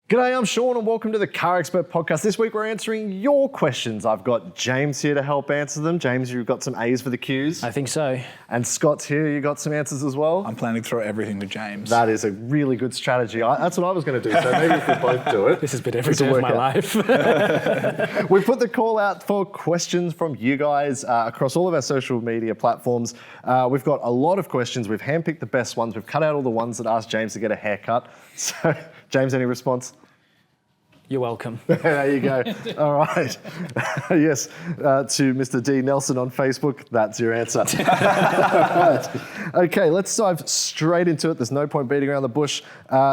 G'day, I'm Sean and welcome to the CarExpert Podcast. This week we're answering your questions. I've got James here to help answer them. James, you've got some A's for the Q's. I think so. And Scott's here, you got some answers as well? I'm planning to throw everything to James. That is a really good strategy. That's what I was going to do, so maybe if we both do it. This has been every day of my life. We put the call out for questions from you guys across all of our social media platforms. We've got a lot of questions. We've handpicked the best ones. We've cut out all the ones that asked James to get a haircut. So, James, any response? You're welcome. There you go. All right. Yes, to Mr. D. Nelson on Facebook, that's your answer. Right. Okay, let's dive straight into it. There's no point beating around the bush.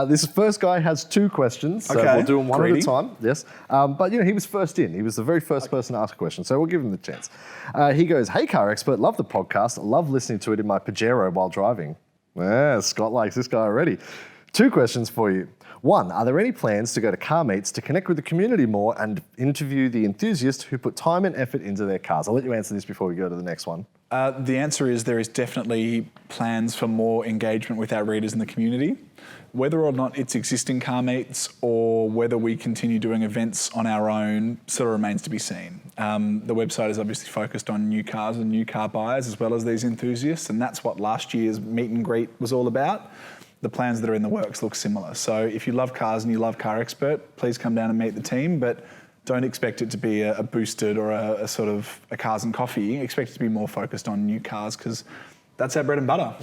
This first guy has two questions, so we'll do them one at a time. Yes, but you know, he was first in. He was the very first person to ask a question, so we'll give him the chance. He goes, "Hey, car expert, love the podcast. Love listening to it in my Pajero while driving." Yeah, Scott likes this guy already. Two questions for you. One, are there any plans to go to car meets to connect with the community more and interview the enthusiasts who put time and effort into their cars? I'll let you answer this before we go to the next one. The answer is there is definitely plans for more engagement with our readers in the community. Whether or not it's existing car meets or whether we continue doing events on our own sort of remains to be seen. The website is obviously focused on new cars and new car buyers as well as these enthusiasts, and that's what last year's meet and greet was all about. The plans that are in the works look similar. So if you love cars and you love CarExpert, please come down and meet the team, but don't expect it to be a boosted or a sort of a cars and coffee. Expect it to be more focused on new cars because that's our bread and butter.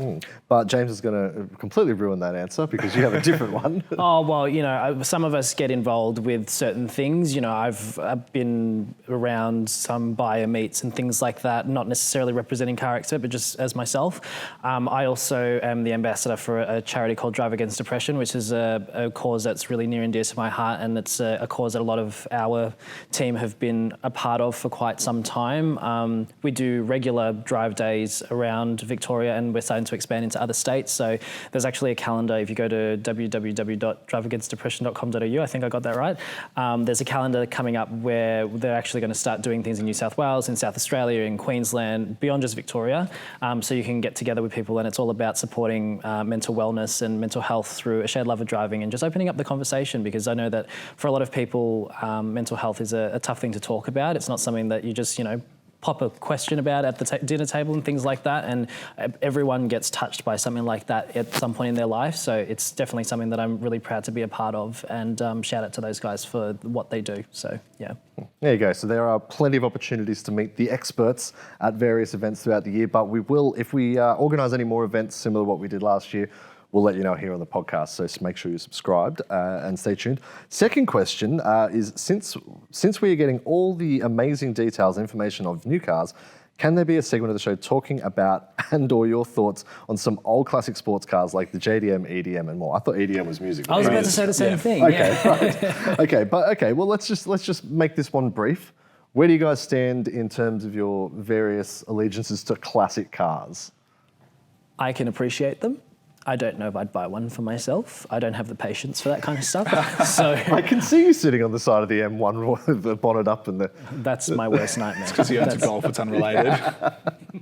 But James is going to completely ruin that answer because you have a different one. Oh, well, you know, some of us get involved with certain things. You know, I've been around some buyer meets and things like that, not necessarily representing CarExpert, but just as myself. I also am the ambassador for a charity called Drive Against Depression, which is a cause that's really near and dear to my heart, and it's a cause that a lot of our team have been a part of for quite some time. We do regular drive days around Victoria, and we're starting to expand into other states. So there's actually a calendar. If you go to www.driveagainstdepression.com.au, I think I got that right. There's a calendar coming up where they're actually going to start doing things in New South Wales, in South Australia, in Queensland, beyond just Victoria. So you can get together with people, and it's all about supporting mental wellness and mental health through a shared love of driving and just opening up the conversation, because I know that for a lot of people, mental health is a tough thing to talk about. It's not something that you just, you know, pop a question about at the dinner table and things like that, and everyone gets touched by something like that at some point in their life. So it's definitely something that I'm really proud to be a part of, and shout out to those guys for what they do. So yeah. There you go. So there are plenty of opportunities to meet the experts at various events throughout the year, but we will, if we organise any more events similar to what we did last year, we'll let you know here on the podcast, so make sure you're subscribed and stay tuned. Second question is, since we are getting all the amazing details and information of new cars, can there be a segment of the show talking about and or your thoughts on some old classic sports cars like the JDM, EDM and more? I thought EDM was music. I was about to say the same thing. Okay, right. Okay, well, let's just make this one brief. Where do you guys stand in terms of your various allegiances to classic cars? I can appreciate them. I don't know if I'd buy one for myself. I don't have the patience for that kind of stuff. So I can see you sitting on the side of the M1 with the bonnet up and the... That's my worst nightmare. Because you owns a Golf, it's unrelated.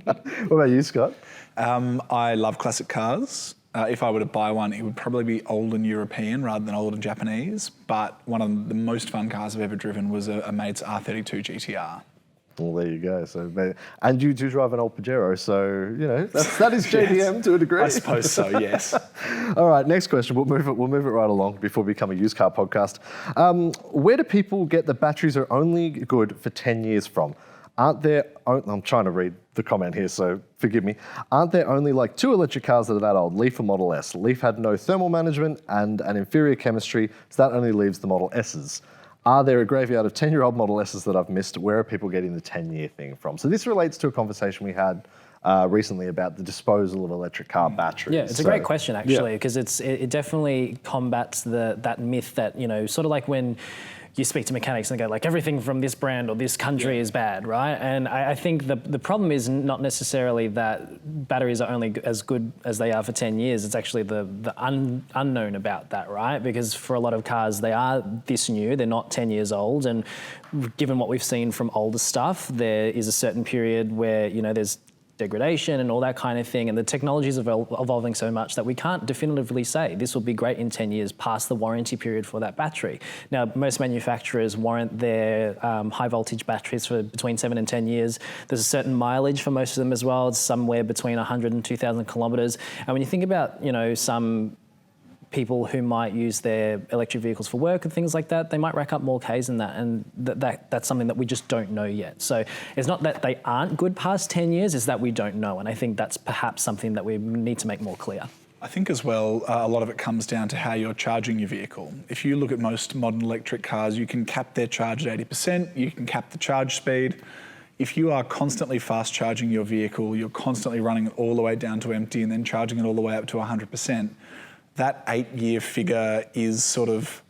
What about you, Scott? I love classic cars. If I were to buy one, it would probably be old and European rather than old and Japanese. But one of the most fun cars I've ever driven was a mate's R32 GTR. Well, there you go. So, and you do drive an old Pajero, so you know that is JDM yes. to a degree. I suppose so. Yes. All right. Next question. We'll move it right along before we become a used car podcast. Where do people get the batteries are only good for 10 years from? Aren't there? I'm trying to read the comment here, so forgive me. Aren't there only like 2 electric cars that are that old? Leaf and Model S. Leaf had no thermal management and an inferior chemistry, so that only leaves the Model S's. Are there a graveyard of 10-year-old Model S's that I've missed? Where are people getting the 10-year thing from? So this relates to a conversation we had recently about the disposal of electric car batteries. Yeah, it's a great question actually, because it definitely combats that myth that, you know, sort of like when you speak to mechanics and they go like everything from this brand or this country is bad, right? And I think the problem is not necessarily that batteries are only as good as they are for 10 years. It's actually the unknown about that, right? Because for a lot of cars, they are this new, they're not 10 years old. And given what we've seen from older stuff, there is a certain period where, you know, there's degradation and all that kind of thing. And the technology is evolving so much that we can't definitively say this will be great in 10 years past the warranty period for that battery. Now, most manufacturers warrant their high voltage batteries for between 7 and 10 years. There's a certain mileage for most of them as well. It's somewhere between 100 and 2,000 kilometres. And when you think about, some people who might use their electric vehicles for work and things like that, they might rack up more Ks than that, and that's something that we just don't know yet. So it's not that they aren't good past 10 years, it's that we don't know, and I think that's perhaps something that we need to make more clear. I think as well, a lot of it comes down to how you're charging your vehicle. If you look at most modern electric cars, you can cap their charge at 80%, you can cap the charge speed. If you are constantly fast charging your vehicle, you're constantly running it all the way down to empty and then charging it all the way up to 100%, that 8-year figure is sort of,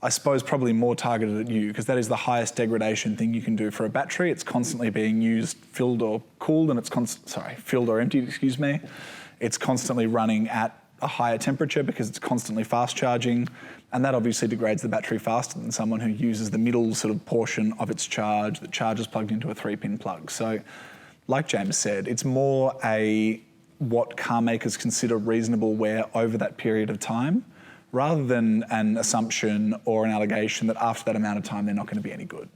I suppose, probably more targeted at you, because that is the highest degradation thing you can do for a battery. It's constantly being used, filled or cooled, and filled or emptied, excuse me. It's constantly running at a higher temperature because it's constantly fast charging, and that obviously degrades the battery faster than someone who uses the middle sort of portion of its charge that charges plugged into a 3-pin plug. So, like James said, it's more what car makers consider reasonable wear over that period of time, rather than an assumption or an allegation that after that amount of time they're not going to be any good.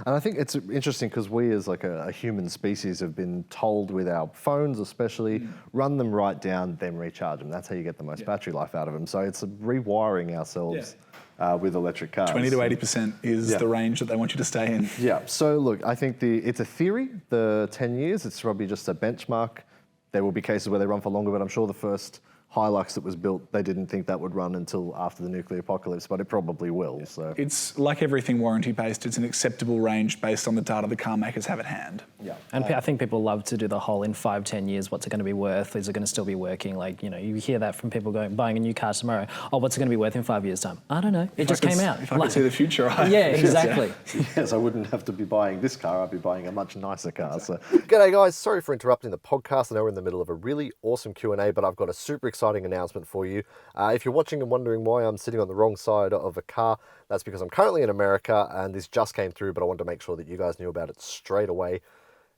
And I think it's interesting because we as like a human species have been told with our phones especially, run them right down, then recharge them. That's how you get the most battery life out of them. So it's rewiring ourselves with electric cars. 20 to 80% is the range that they want you to stay in. Yeah, so look, I think it's a theory, the 10 years, it's probably just a benchmark. There will be cases where they run for longer, but I'm sure the first Hilux that was built, they didn't think that would run until after the nuclear apocalypse, but it probably will. So it's like everything warranty-based. It's an acceptable range based on the data the car makers have at hand. Yeah, and I think people love to do the whole in 5-10 years, what's it going to be worth? Is it going to still be working? Like, you hear that from people buying a new car tomorrow. Oh, what's it going to be worth in 5 years' time? I don't know. It just came out. If I could see the future, right? Yeah, exactly. Yes, I wouldn't have to be buying this car. I'd be buying a much nicer car. So, g'day guys. Sorry for interrupting the podcast. I know we're in the middle of a really awesome Q&A, but I've got a super exciting announcement for you. If you're watching and wondering why I'm sitting on the wrong side of a car, that's because I'm currently in America and this just came through, but I wanted to make sure that you guys knew about it straight away.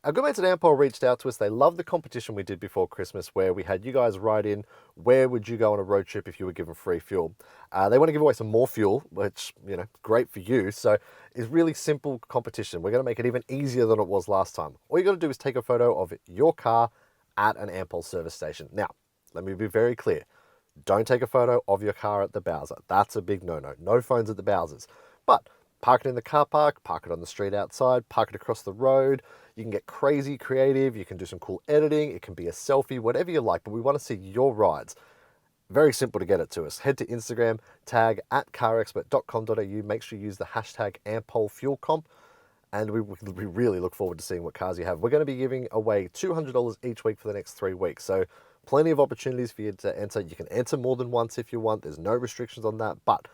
Our good mates at Ampol reached out to us. They loved the competition we did before Christmas where we had you guys write in, where would you go on a road trip if you were given free fuel? They want to give away some more fuel, which, great for you. So it's really simple competition. We're going to make it even easier than it was last time. All you got to do is take a photo of your car at an Ampol service station. Now, let me be very clear. Don't take a photo of your car at the Bowser. That's a big no-no. No phones at the Bowsers. But park it in the car park, park it on the street outside, park it across the road. You can get crazy creative. You can do some cool editing. It can be a selfie, whatever you like, but we want to see your rides. Very simple to get it to us. Head to Instagram, tag at carexpert.com.au. Make sure you use the hashtag AmpolFuelComp. And we really look forward to seeing what cars you have. We're going to be giving away $200 each week for the next 3 weeks. So plenty of opportunities for you to enter. You can enter more than once if you want. There's no restrictions on that. But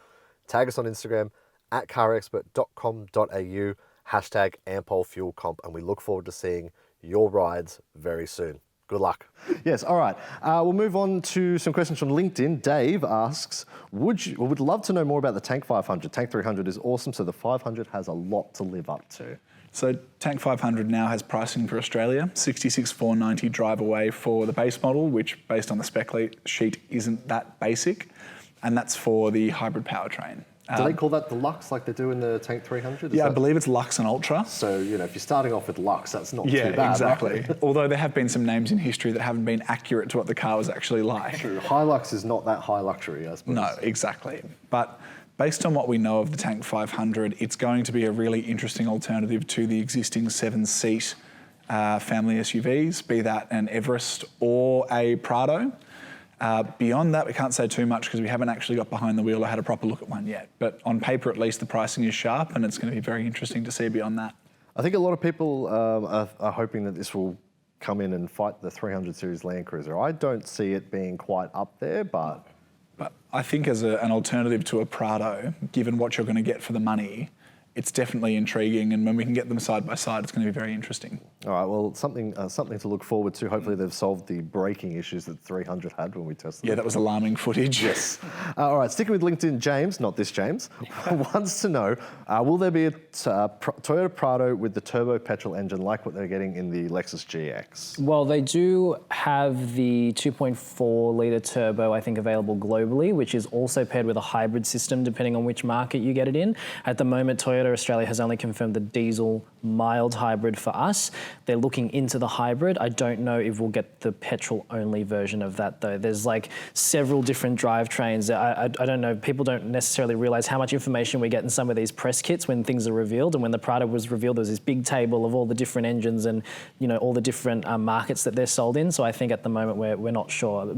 tag us on Instagram at carexpert.com.au, hashtag AmpolFuelComp. And we look forward to seeing your rides very soon. Good luck. Yes, all right. We'll move on to some questions from LinkedIn. Dave asks, would love to know more about the Tank 500. Tank 300 is awesome, so the 500 has a lot to live up to. So Tank 500 now has pricing for Australia, $66,490 drive away for the base model, which based on the spec sheet isn't that basic, and that's for the hybrid powertrain. Do they call that the Lux like they do in the Tank 300? I believe it's Lux and Ultra. So, if you're starting off with Lux, that's not too bad. Yeah, exactly. Although there have been some names in history that haven't been accurate to what the car was actually like. True. Hilux is not that high luxury, I suppose. No, exactly. But based on what we know of the Tank 500, it's going to be a really interesting alternative to the existing 7-seat family SUVs, be that an Everest or a Prado. Beyond that, we can't say too much because we haven't actually got behind the wheel or had a proper look at one yet. But on paper, at least, the pricing is sharp and it's going to be very interesting to see beyond that. I think a lot of people are hoping that this will come in and fight the 300 Series Land Cruiser. I don't see it being quite up there, but I think as an alternative to a Prado, given what you're going to get for the money, it's definitely intriguing, and when we can get them side by side, it's going to be very interesting. All right, well, something to look forward to. Hopefully they've solved the braking issues that 300 had when we tested Yeah, it. that was alarming footage. Yes. All right, sticking with LinkedIn, James, not this James, wants to know, will there be a Toyota Prado with the turbo petrol engine like what they're getting in the Lexus GX? Well, they do have the 2.4 litre turbo, I think, available globally, which is also paired with a hybrid system depending on which market you get it in. At the moment, Toyota Australia has only confirmed the diesel mild hybrid for us. They're looking into the hybrid. I don't know if we'll get the petrol-only version of that, though. There's like several different drivetrains. I don't know. People don't necessarily realise how much information we get in some of these press kits when things are revealed. And when the Prado was revealed, there was this big table of all the different engines and, you know, all the different markets that they're sold in. So I think at the moment we're not sure.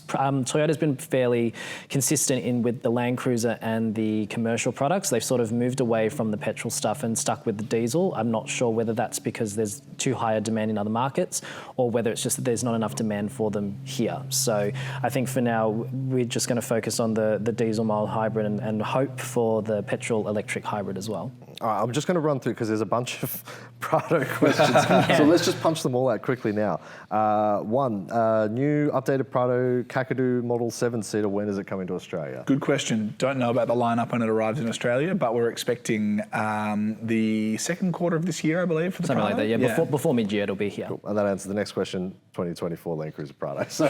Toyota's been fairly consistent in with the Land Cruiser and the commercial products. They've sort of moved away from the petrol stuff and stuck with the diesel. I'm not sure whether that's because there's too high a demand in other markets or whether it's just that there's not enough demand for them here. So I think for now, we're just going to focus on the diesel mild hybrid and hope for the petrol electric hybrid as well. All right, I'm just going to run through because there's a bunch of Prado questions. So let's just punch them all out quickly now. One, new updated Prado Kakadu Model 7-seater. When is it coming to Australia? Good question. Don't know about the lineup when it arrives in Australia, but we're expecting the second quarter of this year, I believe, for the Something Prado. like that, yeah. Before mid-year, it'll be here. Cool. And that answers the next question, 2024 Land Cruiser Prado. So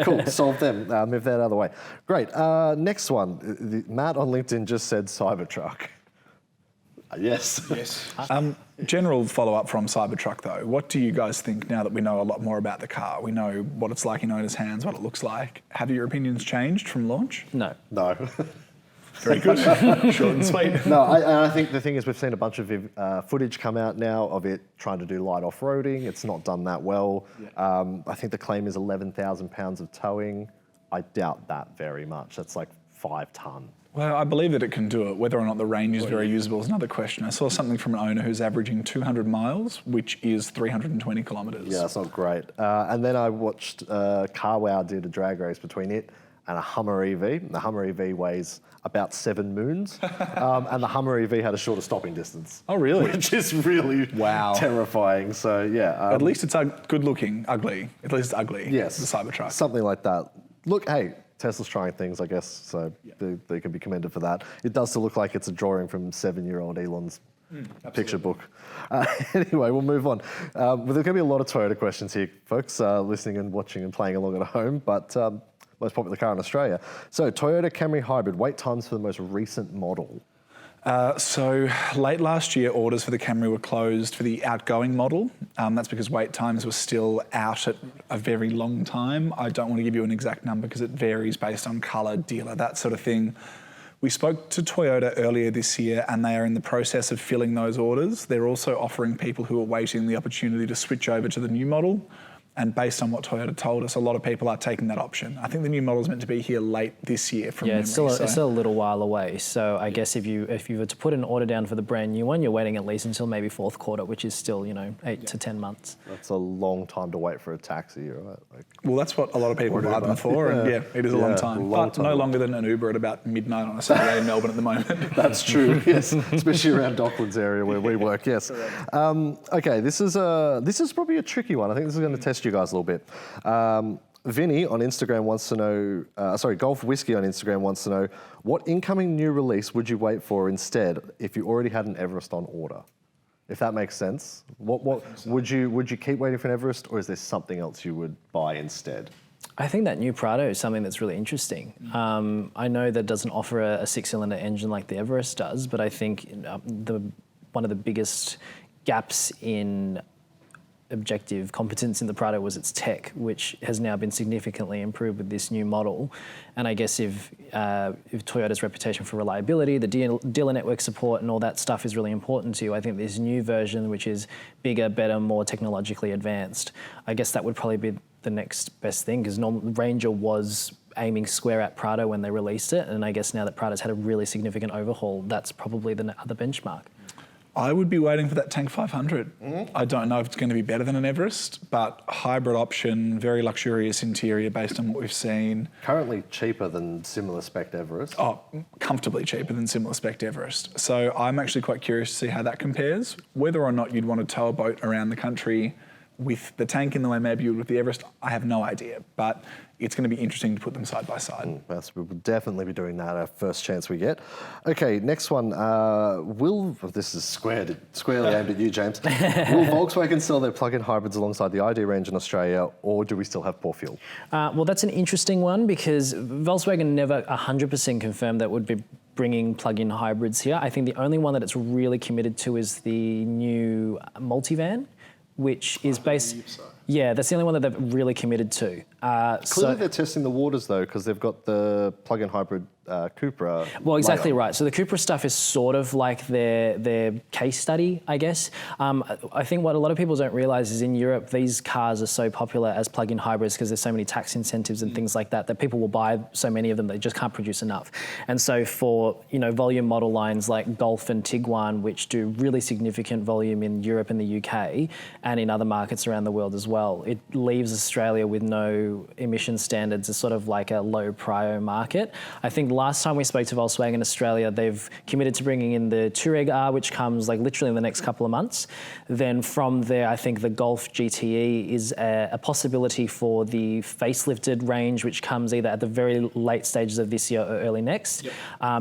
cool, solve them, move that out of the way. Great, next one. Matt on LinkedIn just said Cybertruck. Yes. Yes. General follow-up from Cybertruck, though. What do you guys think now that we know a lot more about the car? We know what it's like in owner's hands, what it looks like. Have your opinions changed from launch? No. No. Very good. Short and sweet. No, I think the thing is we've seen a bunch of footage come out now of it trying to do light off-roading. It's not done that well. Yeah. I think the claim is 11,000 pounds of towing. I doubt that very much. That's like 5 tonne. Well, I believe that it can do it. Whether or not the range is very usable is another question. I saw something from an owner who's averaging 200 miles, which is 320 kilometres. Yeah, that's not great. And then I watched CarWow did a drag race between it and a Hummer EV. The Hummer EV weighs about 7 moons, and the Hummer EV had a shorter stopping distance. Oh, really? Which is really terrifying. So, yeah. At least it's good looking, ugly. At least it's ugly. Yes. The Cybertruck. Something like that. Look, hey, Tesla's trying things, I guess, so they can be commended for that. It does still look like it's a drawing from 7-year-old Elon's picture book. Anyway, we'll move on. Well, there's going to be a lot of Toyota questions here, folks, listening and watching and playing along at home, but most popular car in Australia. So, Toyota Camry Hybrid, wait times for the most recent model. So late last year, orders for the Camry were closed for the outgoing model. That's because wait times were still out at a very long time. I don't want to give you an exact number because it varies based on colour, dealer, that sort of thing. We spoke to Toyota earlier this year and they are in the process of filling those orders. They're also offering people who are waiting the opportunity to switch over to the new model. And based on what Toyota told us, a lot of people are taking that option. I think the new model is meant to be here late this year from memory. It's still a little while away. So I guess if you were to put an order down for the brand new one, you're waiting at least until maybe 4th quarter, which is still, 8 to 10 months. That's a long time to wait for a taxi, right? Well, that's what a lot of people buy them for, and it is a long time. But no longer than an Uber at about midnight on a Saturday in Melbourne at the moment. That's true, yes, especially around Docklands area where we work, yes. Okay, this is probably a tricky one. I think this is going to test you guys a little bit. Vinny on Instagram wants to know, Golf Whiskey on Instagram wants to know, what incoming new release would you wait for instead if you already had an Everest on order? If that makes sense. What would you keep waiting for an Everest, or is there something else you would buy instead? I think that new Prado is something that's really interesting. I know that doesn't offer a 6-cylinder engine like the Everest does, but I think one of the biggest gaps in objective competence in the Prado was its tech, which has now been significantly improved with this new model. And I guess if Toyota's reputation for reliability, the dealer network support and all that stuff is really important to you, I think this new version, which is bigger, better, more technologically advanced, I guess that would probably be the next best thing, because Ranger was aiming square at Prado when they released it, and I guess now that Prado's had a really significant overhaul, that's probably the other benchmark. I would be waiting for that Tank 500. I don't know if it's going to be better than an Everest, but hybrid option, very luxurious interior based on what we've seen. Currently cheaper than similar spec Everest. Oh, comfortably cheaper than similar spec Everest. So I'm actually quite curious to see how that compares. Whether or not you'd want to tow a boat around the country with the Tank in the way maybe you would with the Everest, I have no idea. But it's going to be interesting to put them side by side. Yes, we'll definitely be doing that our first chance we get. Okay, next one. This is squarely aimed at you, James. Will Volkswagen sell their plug-in hybrids alongside the ID range in Australia, or do we still have poor fuel? Well, that's an interesting one because Volkswagen never 100% confirmed that would be bringing plug-in hybrids here. I think the only one that it's really committed to is the new multivan, which is based... Yeah, that's the only one that they've really committed to. Clearly they're testing the waters though, because they've got the plug-in hybrid Cupra. Well, exactly right. So the Cupra stuff is sort of like their case study, I guess. I think what a lot of people don't realise is in Europe, these cars are so popular as plug-in hybrids because there's so many tax incentives and things like that people will buy so many of them, they just can't produce enough. And so for, volume model lines like Golf and Tiguan, which do really significant volume in Europe and the UK and in other markets around the world as well, it leaves Australia with no emission standards as sort of like a low prio market. I think last time we spoke to Volkswagen Australia, they've committed to bringing in the Touareg R, which comes like literally in the next couple of months. Then from there, I think the Golf GTE is a possibility for the facelifted range, which comes either at the very late stages of this year or early next. Yep.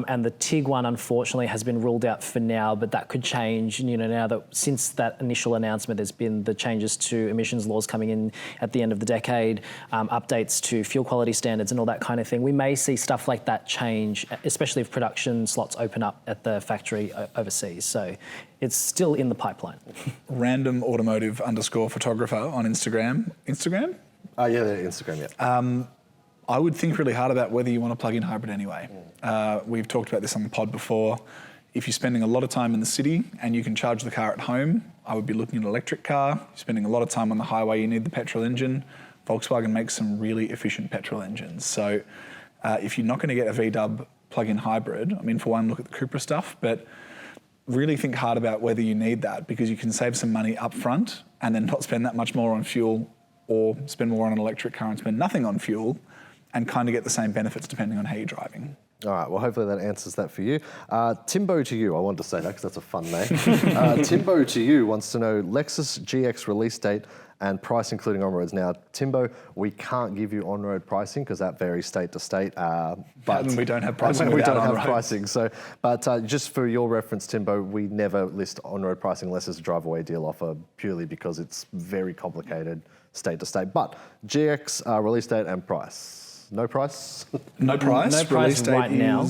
And the Tiguan, unfortunately, has been ruled out for now, but that could change, now that since that initial announcement, there's been the changes to emissions laws coming in at the end of the decade, updates to fuel quality standards and all that kind of thing. We may see stuff like that change, especially if production slots open up at the factory overseas. So it's still in the pipeline. Random automotive _photographer on Instagram. Instagram? Yeah, Instagram, yeah. I would think really hard about whether you want a plug-in hybrid anyway. We've talked about this on the pod before. If you're spending a lot of time in the city and you can charge the car at home, I would be looking at an electric car. You're spending a lot of time on the highway, you need the petrol engine. Volkswagen makes some really efficient petrol engines. So if you're not going to get a VW plug-in hybrid, for one, look at the Cupra stuff, but really think hard about whether you need that, because you can save some money up front and then not spend that much more on fuel, or spend more on an electric car and spend nothing on fuel and kind of get the same benefits depending on how you're driving. All right, well, hopefully that answers that for you. Timbo to you, I wanted to say that because that's a fun name. Timbo to you wants to know Lexus GX release date and price including on-roads. Now, Timbo, we can't give you on-road pricing because that varies state to state. But we don't have pricing. We don't have pricing. So, but just for your reference, Timbo, we never list on-road pricing unless it's a drive-away deal offer, purely because it's very complicated state to state. But GX release date and price. No price? No price. No price right now.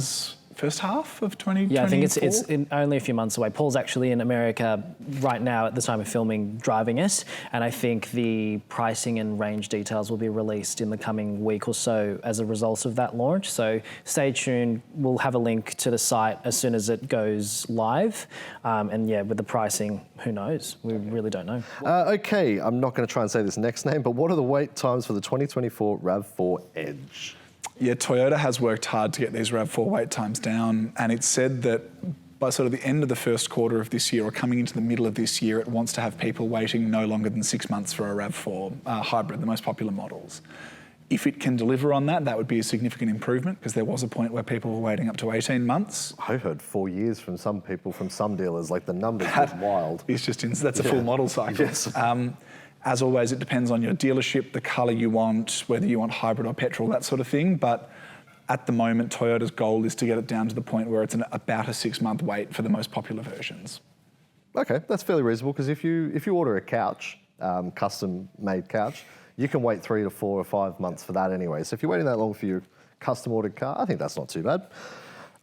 First half of 2024? Yeah, I think it's only a few months away. Paul's actually in America right now at the time of filming, driving it, and I think the pricing and range details will be released in the coming week or so as a result of that launch. So stay tuned. We'll have a link to the site as soon as it goes live. And yeah, with the pricing, who knows? We really don't know. Okay, I'm not going to try and say this next name, but what are the wait times for the 2024 RAV4 Edge? Yeah, Toyota has worked hard to get these RAV4 wait times down, and it's said that by sort of the end of the first quarter of this year or coming into the middle of this year, it wants to have people waiting no longer than 6 months for a RAV4 hybrid, the most popular models. If it can deliver on that, that would be a significant improvement, because there was a point where people were waiting up to 18 months. I heard 4 years from some people, from some dealers, like the numbers are wild. It's just, that's a full model cycle. Yes. As always, it depends on your dealership, the colour you want, whether you want hybrid or petrol, that sort of thing. But at the moment, Toyota's goal is to get it down to the point where it's about a 6-month wait for the most popular versions. Okay, that's fairly reasonable, because if you order a couch, custom-made couch, you can wait 3 to 4 or 5 months for that anyway. So if you're waiting that long for your custom-ordered car, I think that's not too bad.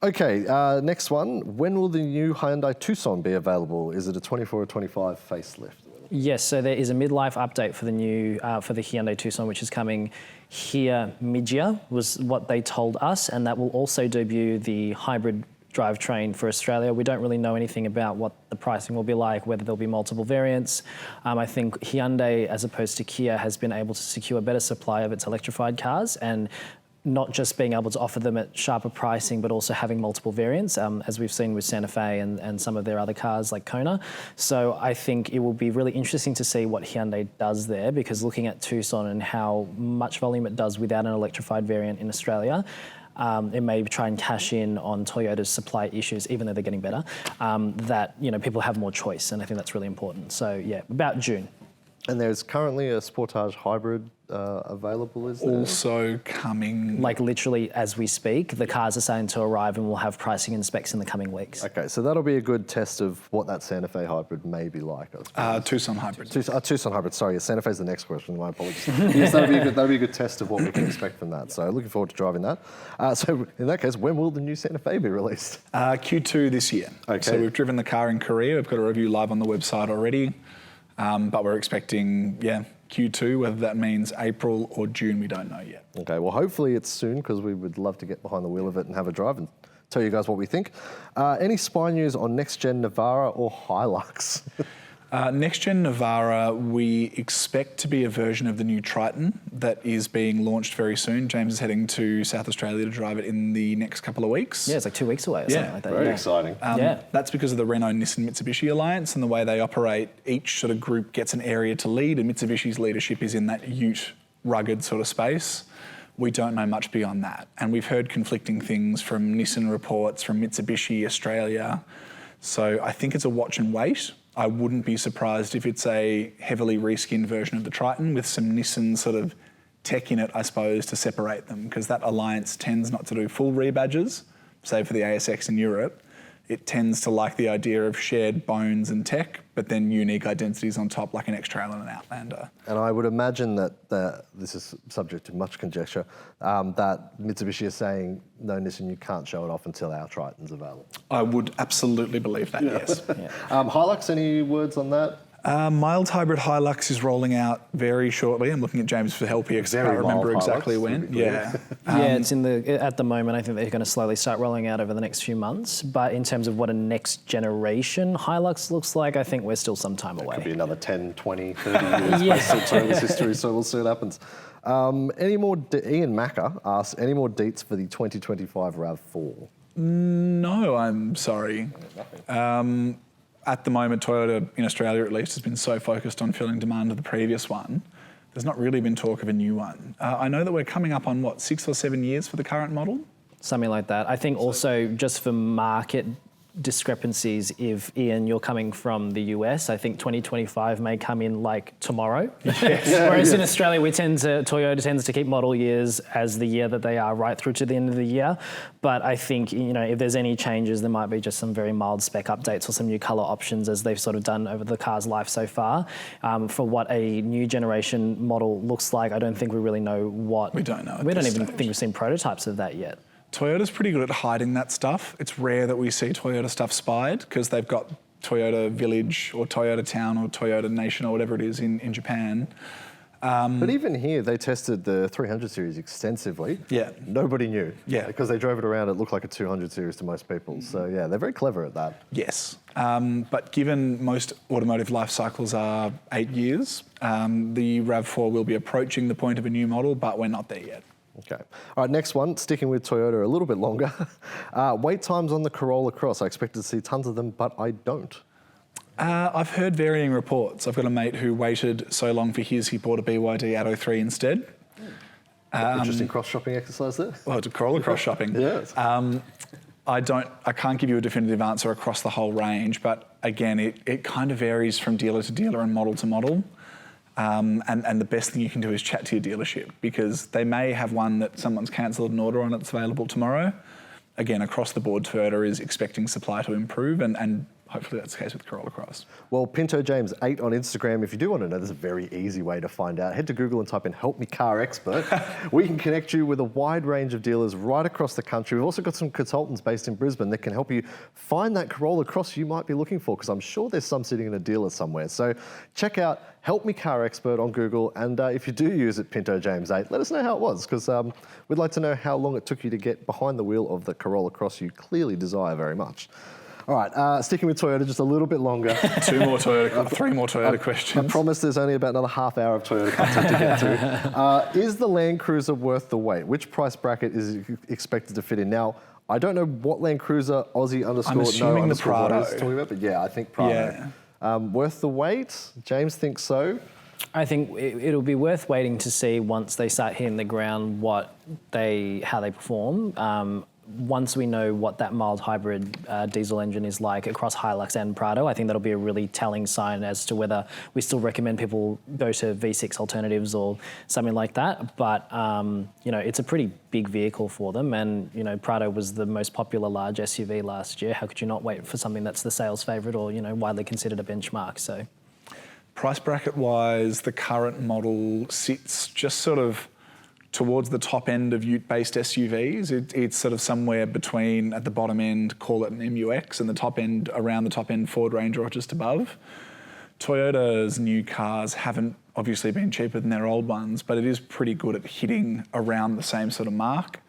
Okay, next one. When will the new Hyundai Tucson be available? Is it a 24 or 25 facelift? Yes, so there is a midlife update for the new for the Hyundai Tucson, which is coming here mid-year, was what they told us, and that will also debut the hybrid drivetrain for Australia. We don't really know anything about what the pricing will be like, whether there'll be multiple variants. I think Hyundai, as opposed to Kia, has been able to secure a better supply of its electrified cars, and not just being able to offer them at sharper pricing, but also having multiple variants, as we've seen with Santa Fe and some of their other cars like Kona. So I think it will be really interesting to see what Hyundai does there, because looking at Tucson and how much volume it does without an electrified variant in Australia, it may try and cash in on Toyota's supply issues, even though they're getting better, that people have more choice, and I think that's really important. So yeah, about June. And there's currently a Sportage hybrid available, is there? Also coming. Like literally as we speak, the cars are starting to arrive and we'll have pricing and specs in the coming weeks. Okay, so that'll be a good test of what that Santa Fe hybrid may be like, I suppose. Tucson hybrid. Tucson hybrid, sorry. Santa Fe's the next question, my apologies. Yes, that'll be a good test of what we can expect from that. So looking forward to driving that. So in that case, when will the new Santa Fe be released? Q2 this year. Okay. So we've driven the car in Korea. We've got a review live on the website already. But we're expecting, Q2, whether that means April or June, we don't know yet. Okay, well, hopefully it's soon, because we would love to get behind the wheel of it and have a drive and tell you guys what we think. Any spy news on next-gen Navara or Hilux? Next-gen Navara, we expect to be a version of the new Triton that is being launched very soon. James is heading to South Australia to drive it in the next couple of weeks. Yeah, it's like 2 weeks away or something like that. Very exciting. That's because of the Renault, Nissan, Mitsubishi alliance and the way they operate. Each sort of group gets an area to lead, and Mitsubishi's leadership is in that ute, rugged sort of space. We don't know much beyond that. And we've heard conflicting things from Nissan reports, from Mitsubishi Australia. So I think it's a watch and wait. I wouldn't be surprised if it's a heavily reskinned version of the Triton with some Nissan sort of tech in it, I suppose, to separate them, because that alliance tends not to do full rebadges, save for the ASX in Europe. It tends to like the idea of shared bones and tech, but then unique identities on top, like an X-Trail and an Outlander. And I would imagine that this is subject to much conjecture, that Mitsubishi is saying, no, Nissan, you can't show it off until our Triton's available. I would absolutely believe that, yes. Hilux, any words on that? Mild hybrid Hilux is rolling out very shortly. I'm looking at James for help here because I can't remember exactly when. It's at the moment. I think they're going to slowly start rolling out over the next few months. But in terms of what a next generation Hilux looks like, I think we're still some time away. Could be another 10, 20, 30 years based on Toyota's history, so we'll see what happens. Ian Macker asks, any more deets for the 2025 RAV4? No, I'm sorry. At the moment, Toyota, in Australia at least, has been so focused on filling demand of the previous one, there's not really been talk of a new one. I know that we're coming up on, 6 or 7 years for the current model? Something like that. I think also just for market discrepancies, if, Ian, you're coming from the US, I think 2025 may come in like tomorrow. Whereas in Australia, Toyota tends to keep model years as the year that they are right through to the end of the year. But I think, if there's any changes, there might be just some very mild spec updates or some new colour options, as they've sort of done over the car's life so far. For what a new generation model looks like, I don't think we really know what... We don't know. We don't even think we've seen prototypes of that yet. Toyota's pretty good at hiding that stuff. It's rare that we see Toyota stuff spied, because they've got Toyota Village or Toyota Town or Toyota Nation or whatever it is in Japan. But even here, they tested the 300 series extensively. Yeah. Nobody knew. Yeah. Because they drove it around, it looked like a 200 series to most people. So yeah, they're very clever at that. Yes. But given most automotive life cycles are 8 years, the RAV4 will be approaching the point of a new model, but we're not there yet. Okay. All right, next one, sticking with Toyota a little bit longer. Wait times on the Corolla Cross. I expected to see tons of them, but I don't. I've heard varying reports. I've got a mate who waited so long for his, he bought a BYD Atto 3 instead. Interesting cross-shopping exercise there. Well, to Corolla cross-shopping. Yes. I can't give you a definitive answer across the whole range, but again, it kind of varies from dealer to dealer and model to model. And the best thing you can do is chat to your dealership, because they may have one that someone's cancelled an order on that's available tomorrow. Again, across the board, Toyota is expecting supply to improve, and hopefully that's the case with Corolla Cross. Well, Pinto James 8 on Instagram, if you do want to know, there's a very easy way to find out. Head to Google and type in Help Me Car Expert. We can connect you with a wide range of dealers right across the country. We've also got some consultants based in Brisbane that can help you find that Corolla Cross you might be looking for, because I'm sure there's some sitting in a dealer somewhere. So check out Help Me Car Expert on Google, and if you do use it, Pinto James 8, let us know how it was, because we'd like to know how long it took you to get behind the wheel of the Corolla Cross you clearly desire very much. All right, sticking with Toyota just a little bit longer. Three more Toyota questions. I promise there's only about another half hour of Toyota content to get through. Is the Land Cruiser worth the wait? Which price bracket is it expected to fit in? Now, I don't know what Land Cruiser Aussie underscore I'm assuming no the Prado. is talking about, but yeah, I think Prado. Yeah. Worth the wait? James thinks so. I think it'll be worth waiting to see once they start hitting the ground how they perform. Once we know what that mild hybrid diesel engine is like across Hilux and Prado, I think that'll be a really telling sign as to whether we still recommend people go to V6 alternatives or something like that. But, it's a pretty big vehicle for them. And, Prado was the most popular large SUV last year. How could you not wait for something that's the sales favourite or, widely considered a benchmark? So, price bracket wise, the current model sits just sort of towards the top end of ute-based SUVs. It's sort of somewhere between, at the bottom end, call it an MUX, and the top end, around the top end Ford Ranger or just above. Toyota's new cars haven't obviously been cheaper than their old ones, but it is pretty good at hitting around the same sort of mark.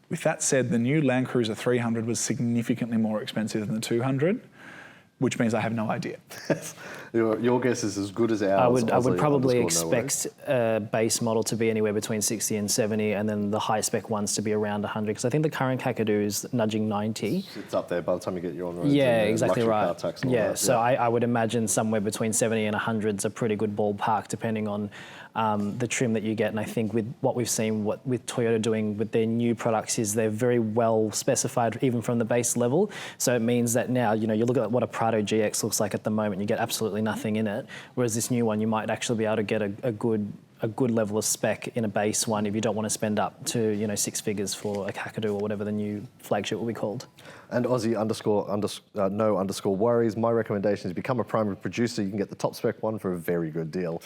With that said, the new Land Cruiser 300 was significantly more expensive than the 200, which means I have no idea. Your guess is as good as ours. I would probably expect a base model to be anywhere between 60 and 70, and then the high spec ones to be around 100, because I think the current Kakadu is nudging 90. It's up there by the time you get your on-road. Yeah, exactly right. Yeah, so I would imagine somewhere between 70 and 100 is a pretty good ballpark, depending on the trim that you get. And I think with what we've seen, with Toyota doing with their new products, is they're very well specified even from the base level. So it means that now, you look at what a Prado GX looks like at the moment, you get absolutely nothing in it. Whereas this new one, you might actually be able to get a good level of spec in a base one if you don't want to spend up to 6 figures for a Kakadu or whatever the new flagship will be called. And Aussie _ worries. My recommendation is become a primary producer. You can get the top spec one for a very good deal.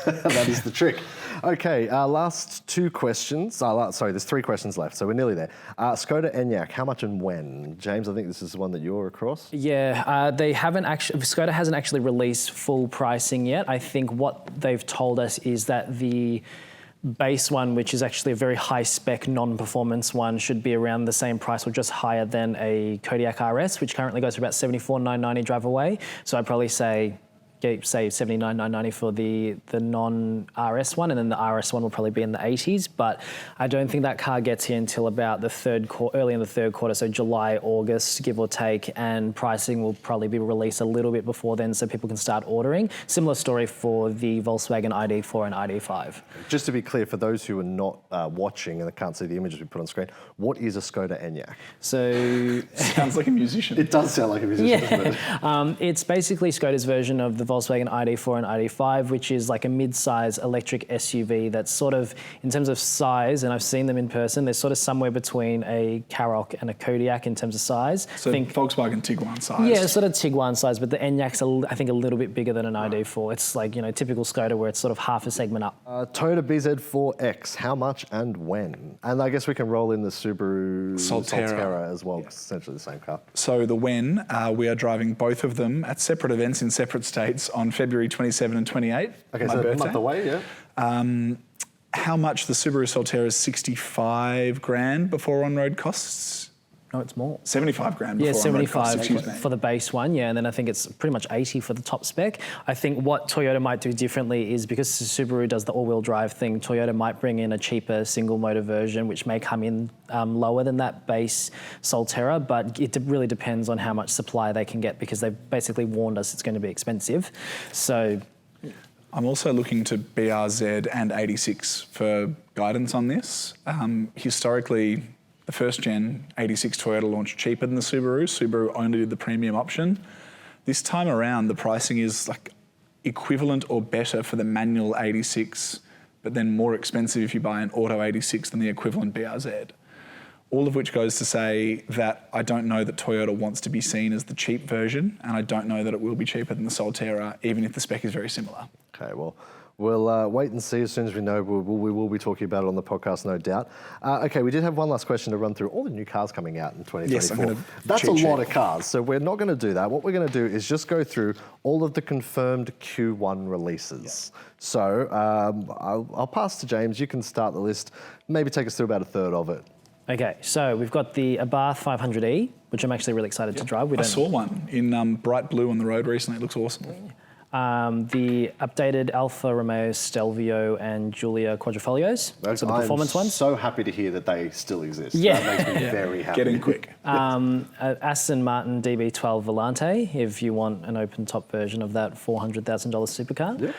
That is the trick. Okay, last 2 questions. There's 3 questions left, so we're nearly there. Skoda Enyaq, how much and when? James, I think this is the one that you're across. Yeah, Skoda hasn't actually released full pricing yet. I think what they've told us is that the base one, which is actually a very high spec non-performance one, should be around the same price or just higher than a Kodiaq RS, which currently goes for about $74,990 drive away. So I'd probably say $79,990 for the non-RS one, and then the RS one will probably be in the 80s. But I don't think that car gets here until about early in the third quarter, so July, August, give or take, and pricing will probably be released a little bit before then, so people can start ordering. Similar story for the Volkswagen ID4 and ID5. Just to be clear, for those who are not watching and can't see the images we put on screen, what is a Skoda Enyaq? So sounds like a musician. It does sound like a musician, doesn't it? It's basically Skoda's version of the Volkswagen ID4 and ID5, which is like a mid-size electric SUV that's sort of, in terms of size, and I've seen them in person, they're sort of somewhere between a Karoq and a Kodiaq in terms of size. So Volkswagen Tiguan size. Yeah, sort of Tiguan size, but the Enyaq's, I think, a little bit bigger than an ID4. It's like, typical Skoda where it's sort of half a segment up. Toyota BZ4X, how much and when? And I guess we can roll in the Subaru Solterra as well, because it's essentially the same car. So the when, we are driving both of them at separate events in separate states on February 27 and 28. Okay, my so birthday. A month away, yeah. How much the Subaru Solterra is $65,000 before on-road costs? No, it's more. 75 grand before. Yeah, 75 for for the base one, yeah, and then I think it's pretty much 80 for the top spec. I think what Toyota might do differently is, because Subaru does the all-wheel drive thing, Toyota might bring in a cheaper single-motor version, which may come in lower than that base Solterra, but it really depends on how much supply they can get, because they've basically warned us it's going to be expensive. So I'm also looking to BRZ and 86 for guidance on this. Historically, the first gen 86 Toyota launched cheaper than the Subaru. Subaru only did the premium option. This time around, the pricing is like equivalent or better for the manual 86, but then more expensive if you buy an auto 86 than the equivalent BRZ. All of which goes to say that I don't know that Toyota wants to be seen as the cheap version, and I don't know that it will be cheaper than the Solterra, even if the spec is very similar. Okay, well, we'll wait and see. As soon as we know, we will be talking about it on the podcast, no doubt. Okay, we did have one last question to run through all the new cars coming out in 2024. Yes, I'm going to That's a lot of cars, so we're not going to do that. What we're going to do is just go through all of the confirmed Q1 releases. Yeah. So I'll pass to James. You can start the list. Maybe take us through about a third of it. Okay, so we've got the Abarth 500e, which I'm actually really excited to drive. I saw one in bright blue on the road recently. It looks awesome. The updated Alfa Romeo Stelvio and Giulia Quadrifolios, so the performance ones. So happy to hear that they still exist. Yeah. That makes me very happy. Getting quick. Aston Martin DB12 Volante, if you want an open-top version of that $400,000 supercar. Yep.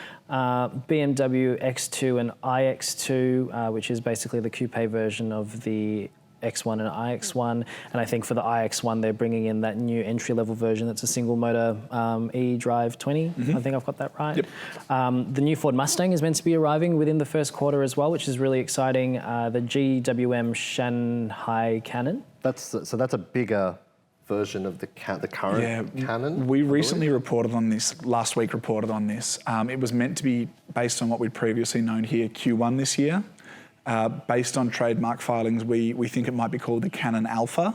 BMW X2 and iX2, which is basically the coupe version of the X1 and iX1, and I think for the iX1 they're bringing in that new entry-level version that's a single-motor eDrive 20. I think I've got that right. Yep. The new Ford Mustang is meant to be arriving within the first quarter as well, which is really exciting. The GWM Shanghai Cannon. That's a bigger version of the current Canon. We recently reported on this, last week reported on this. It was meant to be based on what we'd previously known here, Q1 this year. Based on trademark filings, we think it might be called the Canon Alpha.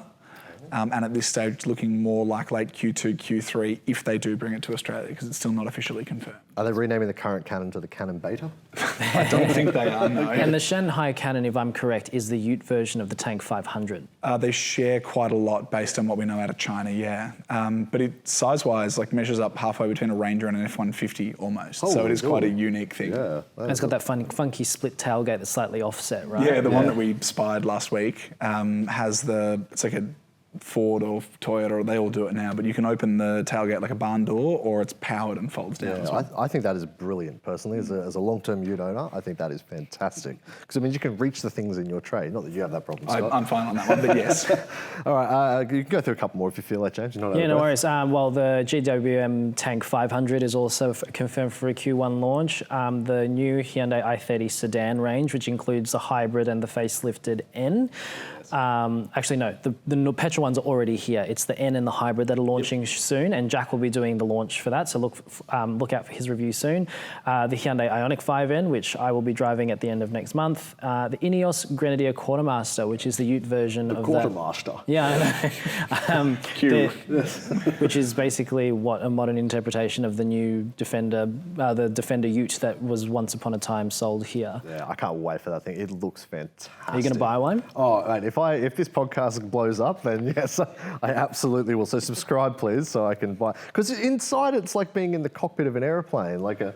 And at this stage, it's looking more like late Q2, Q3 if they do bring it to Australia, because it's still not officially confirmed. Are they renaming the current Canon to the Canon Beta? I don't think they are, no. And the Shanghai Cannon, if I'm correct, is the Ute version of the Tank 500. They share quite a lot based on what we know out of China, yeah. But it size-wise measures up halfway between a Ranger and an F-150 almost. So it is quite a unique thing. Yeah. And it's got that funky split tailgate that's slightly offset, right? Yeah, the one that we spied last week has it's like a Ford or Toyota, they all do it now, but you can open the tailgate like a barn door, or it's powered and folds down as well. I think that is brilliant, personally. As a long-term ute owner, I think that is fantastic. Because it means you can reach the things in your trade. Not that you have that problem, Scott. I'm fine on that one, but yes. All right, you can go through a couple more if you feel like, James. Yeah, no worries. Well, the GWM Tank 500 is also confirmed for a Q1 launch. The new Hyundai i30 sedan range, which includes the hybrid and the facelifted N. Actually, no, the petrol ones are already here. It's the N and the hybrid that are launching soon, and Jack will be doing the launch for that, so look out for his review soon. The Hyundai Ioniq 5N, which I will be driving at the end of next month. The Ineos Grenadier Quartermaster, which is the ute version of Quartermaster. that. Yeah, I know. Which is basically a modern interpretation of the new Defender, the Defender ute that was once upon a time sold here. Yeah, I can't wait for that thing. It looks fantastic. Are you going to buy one? Oh, mate, if this podcast blows up, then yes, I absolutely will. So subscribe, please, so I can buy. Because inside it's like being in the cockpit of an airplane, like a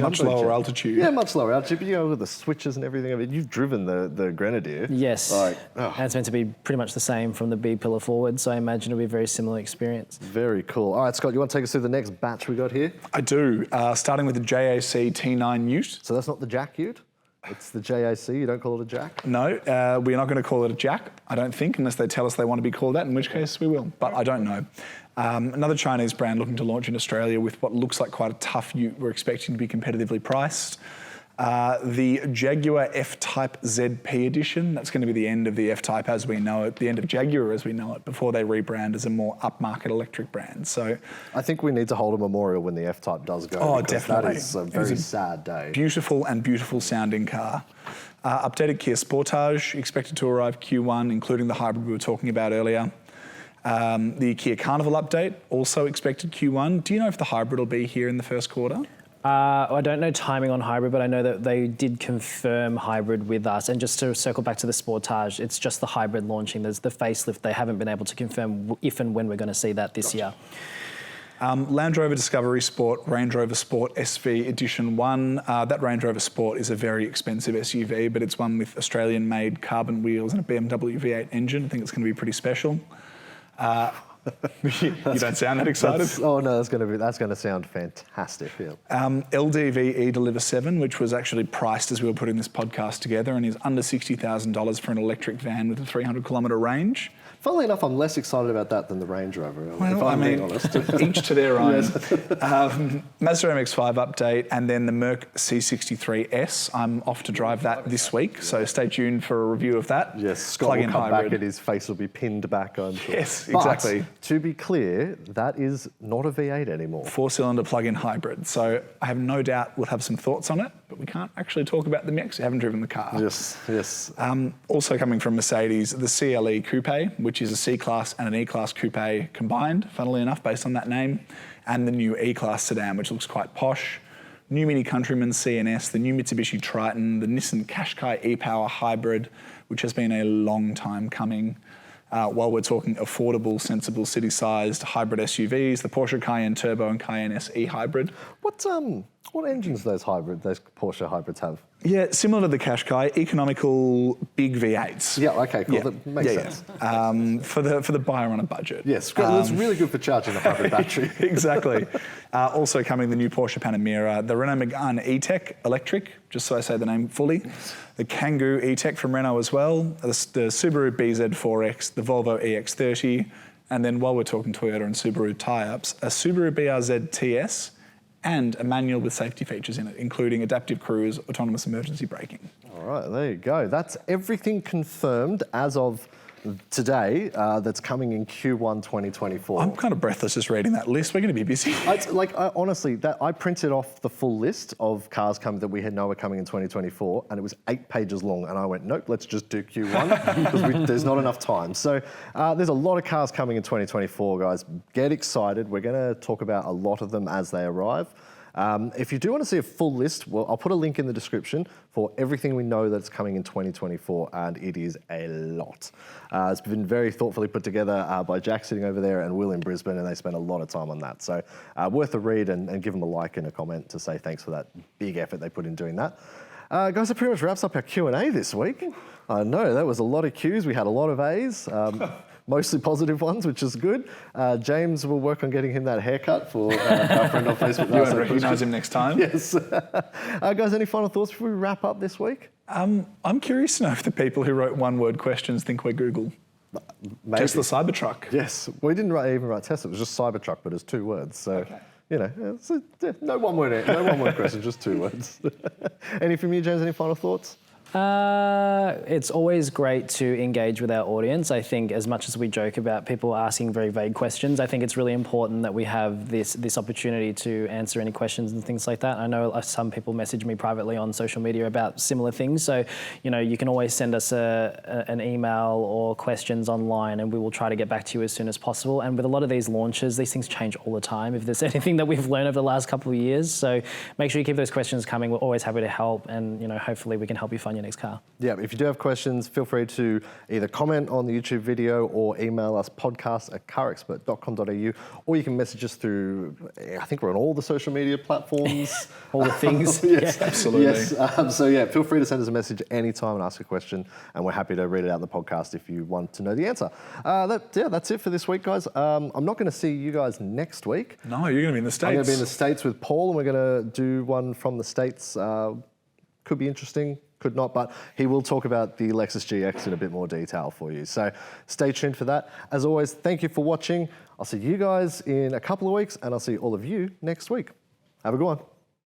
much lower altitude. Yeah, much lower altitude. But with the switches and everything. I mean, you've driven the Grenadier. Yes. And it's meant to be pretty much the same from the B pillar forward, so I imagine it'll be a very similar experience. Very cool. All right, Scott, you want to take us through the next batch we got here? I do. Starting with the JAC T9 ute. So that's not the Jack ute? It's the JAC, you don't call it a Jack? No, we're not going to call it a Jack, I don't think, unless they tell us they want to be called that, in which case we will, but I don't know. Another Chinese brand looking to launch in Australia with what looks like quite a tough ute. We're expecting to be competitively priced. The Jaguar F-Type ZP edition, that's going to be the end of the F-Type as we know it, the end of Jaguar as we know it, before they rebrand as a more upmarket electric brand. So I think we need to hold a memorial when the F-Type does go. Oh, definitely. That is a very sad day. Beautiful sounding car. Updated Kia Sportage, expected to arrive Q1, including the hybrid we were talking about earlier. The Kia Carnival update, also expected Q1. Do you know if the hybrid will be here in the first quarter? I don't know timing on hybrid, but I know that they did confirm hybrid with us. And just to circle back to the Sportage, it's just the hybrid launching. There's the facelift. They haven't been able to confirm if and when we're going to see that this year. Land Rover Discovery Sport, Range Rover Sport SV Edition 1. That Range Rover Sport is a very expensive SUV, but it's one with Australian-made carbon wheels and a BMW V8 engine. I think it's going to be pretty special. You don't sound that excited. That's going to sound fantastic. Yeah. LDV E-Deliver 7, which was actually priced as we were putting this podcast together, and is under $60,000 for an electric van with a 300-kilometre range. Funnily enough, I'm less excited about that than the Range Rover, if I'm being honest. Each to their own. Mazda MX-5 update, and then the Merc C63S. I'm off to drive that this week, so stay tuned for a review of that. Yes, Scott will come back and his face will be pinned back, I'm sure. Yes, exactly. But, to be clear, that is not a V8 anymore. 4-cylinder plug-in hybrid. So I have no doubt we'll have some thoughts on it, but we can't actually talk about the mix. We haven't driven the car. Yes. Also coming from Mercedes, the CLE Coupe, which is a C-Class and an E-Class Coupe combined, funnily enough, based on that name, and the new E-Class sedan, which looks quite posh. New Mini Countryman CNS, the new Mitsubishi Triton, the Nissan Qashqai e-Power Hybrid, which has been a long time coming. While we're talking affordable, sensible, city-sized hybrid SUVs, the Porsche Cayenne Turbo and Cayenne SE Hybrid. What engines those Porsche hybrids have? Yeah, similar to the Qashqai, economical big V8s. Yeah, okay, cool. Yeah. That makes sense. For the buyer on a budget. Yes, it's really good for charging the hybrid battery. Exactly. Also coming, the new Porsche Panamera, the Renault Megane E-Tech electric, just so I say the name fully, the Kangoo E-Tech from Renault as well, the Subaru BZ4X, the Volvo EX30, and then while we're talking Toyota and Subaru tie-ups, a Subaru BRZ TS, and a manual with safety features in it, including adaptive cruise, autonomous emergency braking. All right, there you go. That's everything confirmed as of today that's coming in Q1 2024. I'm kind of breathless just reading that list. We're going to be busy. Honestly, I printed off the full list of cars that we know are coming in 2024, and it was 8 pages long. And I went, nope, let's just do Q1 because there's not enough time. So there's a lot of cars coming in 2024, guys. Get excited. We're going to talk about a lot of them as they arrive. If you do want to see a full list, well, I'll put a link in the description for everything we know that's coming in 2024, and it is a lot. It's been very thoughtfully put together by Jack sitting over there and Will in Brisbane, and they spent a lot of time on that. So worth a read and give them a like and a comment to say thanks for that big effort they put in doing that. Guys, that pretty much wraps up our Q&A this week. I know, that was a lot of Qs. We had a lot of As. Mostly positive ones, which is good. James will work on getting him that haircut for our friend on Facebook. You won't recognise him next time. Yes. Guys, any final thoughts before we wrap up this week? I'm curious to know if the people who wrote one-word questions think we're Google. Maybe. Tesla Cybertruck. Yes. We didn't even write Tesla. It was just Cybertruck, but it's 2 words. So, okay. No one-word question, just 2 words. Any from you, James? Any final thoughts? It's always great to engage with our audience. I think as much as we joke about people asking very vague questions, I think it's really important that we have this opportunity to answer any questions and things like that. I know some people message me privately on social media about similar things. So, you can always send us an email or questions online, and we will try to get back to you as soon as possible. And with a lot of these launches, these things change all the time. If there's anything that we've learned over the last couple of years, so make sure you keep those questions coming. We're always happy to help, and hopefully we can help you find your next car. Yeah, if you do have questions, feel free to either comment on the YouTube video or email us podcast@carexpert.com.au, or you can message us through, I think we're on all the social media platforms. All the things. Yes, yeah. Absolutely. Yes. Feel free to send us a message anytime and ask a question, and we're happy to read it out in the podcast if you want to know the answer. That's it for this week, guys. I'm not going to see you guys next week. No, you're going to be in the States. I'm going to be in the States with Paul, and we're going to do one from the States. Could be interesting. Could not, but he will talk about the Lexus GX in a bit more detail for you. So stay tuned for that. As always, thank you for watching. I'll see you guys in a couple of weeks, and I'll see all of you next week. Have a good one.